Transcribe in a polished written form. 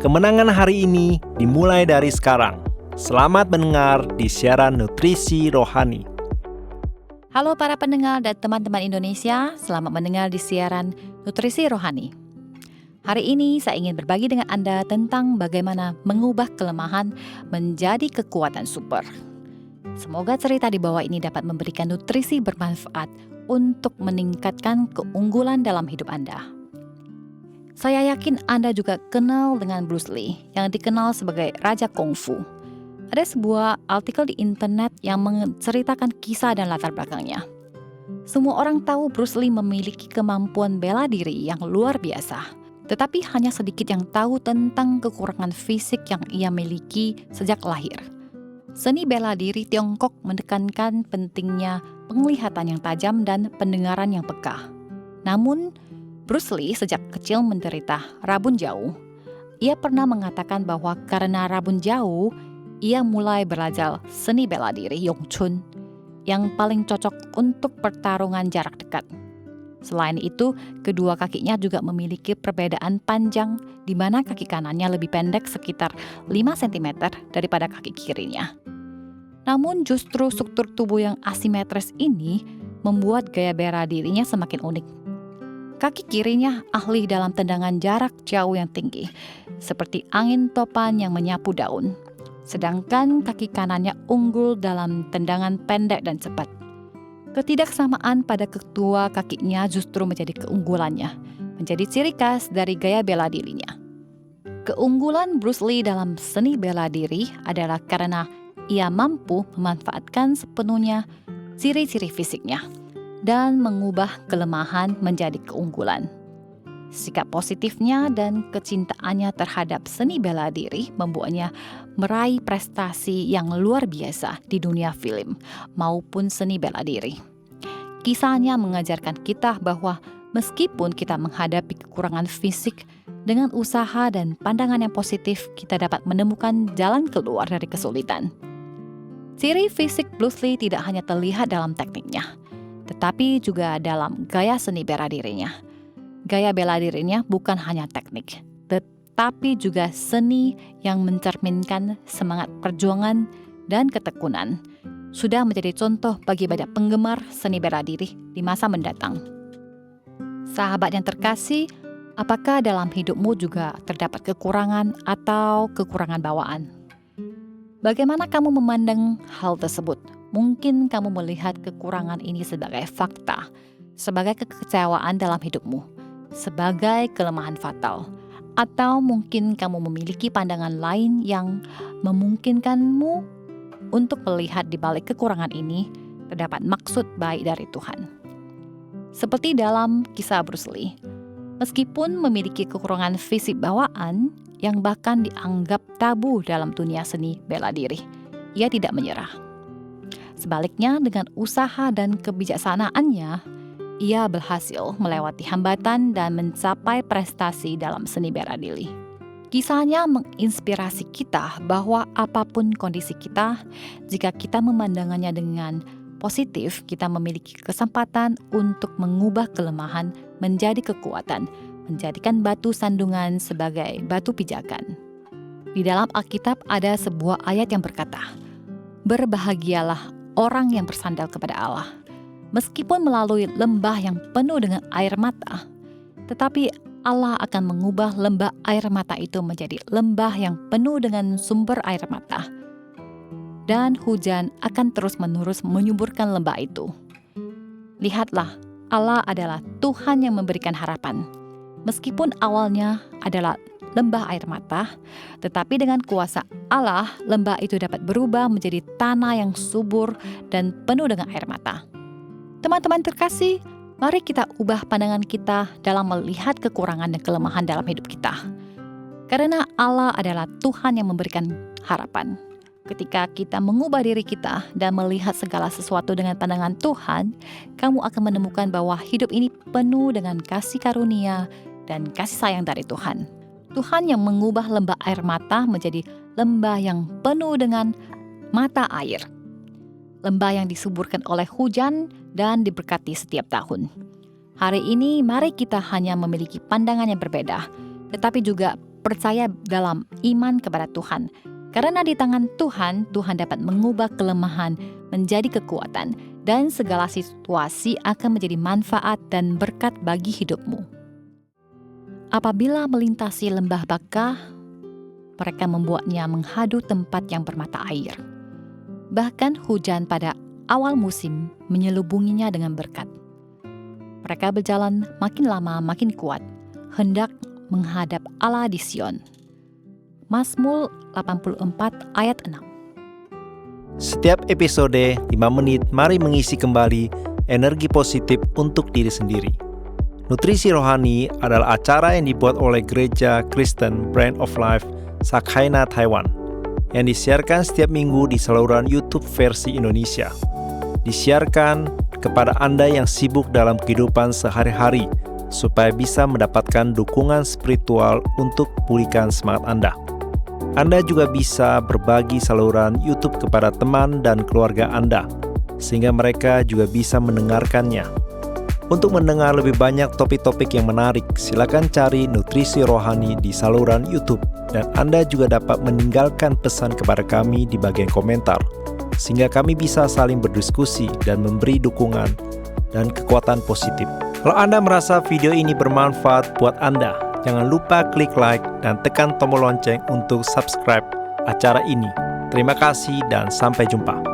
Kemenangan hari ini dimulai dari sekarang. Selamat mendengar di siaran Nutrisi Rohani. Halo para pendengar dan teman-teman Indonesia, selamat mendengar di siaran Nutrisi Rohani. Hari ini saya ingin berbagi dengan Anda tentang bagaimana mengubah kelemahan menjadi kekuatan super. Semoga cerita di bawah ini dapat memberikan nutrisi bermanfaat untuk meningkatkan keunggulan dalam hidup Anda. Saya yakin Anda juga kenal dengan Bruce Lee yang dikenal sebagai Raja Kungfu. Ada sebuah artikel di internet yang menceritakan kisah dan latar belakangnya. Semua orang tahu Bruce Lee memiliki kemampuan bela diri yang luar biasa, tetapi hanya sedikit yang tahu tentang kekurangan fisik yang ia miliki sejak lahir. Seni bela diri Tiongkok menekankan pentingnya penglihatan yang tajam dan pendengaran yang peka. Namun, Bruce Lee sejak kecil menderita rabun jauh. Ia pernah mengatakan bahwa karena rabun jauh, ia mulai belajar seni bela diri Yong Chun yang paling cocok untuk pertarungan jarak dekat. Selain itu, kedua kakinya juga memiliki perbedaan panjang di mana kaki kanannya lebih pendek sekitar 5 cm daripada kaki kirinya. Namun justru struktur tubuh yang asimetris ini membuat gaya bela dirinya semakin unik. Kaki kirinya ahli dalam tendangan jarak jauh yang tinggi, seperti angin topan yang menyapu daun. Sedangkan kaki kanannya unggul dalam tendangan pendek dan cepat. Ketidaksamaan pada kedua kakinya justru menjadi keunggulannya, menjadi ciri khas dari gaya bela dirinya. Keunggulan Bruce Lee dalam seni bela diri adalah karena ia mampu memanfaatkan sepenuhnya ciri-ciri fisiknya dan mengubah kelemahan menjadi keunggulan. Sikap positifnya dan kecintaannya terhadap seni bela diri membuatnya meraih prestasi yang luar biasa di dunia film maupun seni bela diri. Kisahnya mengajarkan kita bahwa meskipun kita menghadapi kekurangan fisik, dengan usaha dan pandangan yang positif kita dapat menemukan jalan keluar dari kesulitan. Ciri fisik Bruce Lee tidak hanya terlihat dalam tekniknya, tetapi juga dalam gaya seni bela dirinya. Gaya bela dirinya bukan hanya teknik, tetapi juga seni yang mencerminkan semangat perjuangan dan ketekunan. Sudah menjadi contoh bagi banyak penggemar seni bela diri di masa mendatang. Sahabat yang terkasih, apakah dalam hidupmu juga terdapat kekurangan atau kekurangan bawaan? Bagaimana kamu memandang hal tersebut? Mungkin kamu melihat kekurangan ini sebagai fakta, sebagai kekecewaan dalam hidupmu, sebagai kelemahan fatal, atau mungkin kamu memiliki pandangan lain yang memungkinkanmu untuk melihat di balik kekurangan ini terdapat maksud baik dari Tuhan. Seperti dalam kisah Bruce Lee, meskipun memiliki kekurangan fisik bawaan yang bahkan dianggap tabu dalam dunia seni bela diri, ia tidak menyerah. Sebaliknya, dengan usaha dan kebijaksanaannya, ia berhasil melewati hambatan dan mencapai prestasi dalam seni bela diri. Kisahnya menginspirasi kita bahwa apapun kondisi kita, jika kita memandangannya dengan positif, kita memiliki kesempatan untuk mengubah kelemahan menjadi kekuatan, menjadikan batu sandungan sebagai batu pijakan. Di dalam Alkitab ada sebuah ayat yang berkata, "Berbahagialah orang yang bersandar kepada Allah, meskipun melalui lembah yang penuh dengan air mata, tetapi Allah akan mengubah lembah air mata itu menjadi lembah yang penuh dengan sumber air mata. Dan hujan akan terus-menerus menyuburkan lembah itu." Lihatlah, Allah adalah Tuhan yang memberikan harapan. Meskipun awalnya adalah lembah air mata, tetapi dengan kuasa Allah, lembah itu dapat berubah menjadi tanah yang subur dan penuh dengan air mata. Teman-teman terkasih, mari kita ubah pandangan kita dalam melihat kekurangan dan kelemahan dalam hidup kita. Karena Allah adalah Tuhan yang memberikan harapan. Ketika kita mengubah diri kita dan melihat segala sesuatu dengan pandangan Tuhan, kamu akan menemukan bahwa hidup ini penuh dengan kasih karunia dan kasih sayang dari Tuhan. Tuhan yang mengubah lembah air mata menjadi lembah yang penuh dengan mata air. Lembah yang disuburkan oleh hujan dan diberkati setiap tahun. Hari ini mari kita hanya memiliki pandangan yang berbeda, tetapi juga percaya dalam iman kepada Tuhan. Karena di tangan Tuhan, Tuhan dapat mengubah kelemahan menjadi kekuatan dan segala situasi akan menjadi manfaat dan berkat bagi hidupmu. Apabila melintasi lembah Bakah, mereka membuatnya menghadu tempat yang bermata air. Bahkan hujan pada awal musim menyelubunginya dengan berkat. Mereka berjalan makin lama makin kuat, hendak menghadap Allah di Sion. Mazmur 84 ayat 6. Setiap episode 5 menit, mari mengisi kembali energi positif untuk diri sendiri. Nutrisi Rohani adalah acara yang dibuat oleh Gereja Kristen Brand of Life Sakhaina Taiwan, yang disiarkan setiap minggu di saluran YouTube versi Indonesia. Disiarkan kepada Anda yang sibuk dalam kehidupan sehari-hari, supaya bisa mendapatkan dukungan spiritual untuk pulihkan semangat Anda. Anda juga bisa berbagi saluran YouTube kepada teman dan keluarga Anda, sehingga mereka juga bisa mendengarkannya. Untuk mendengar lebih banyak topik-topik yang menarik, silakan cari Nutrisi Rohani di saluran YouTube, dan Anda juga dapat meninggalkan pesan kepada kami di bagian komentar, sehingga kami bisa saling berdiskusi dan memberi dukungan dan kekuatan positif. Kalau Anda merasa video ini bermanfaat buat Anda, jangan lupa klik like dan tekan tombol lonceng untuk subscribe acara ini. Terima kasih dan sampai jumpa.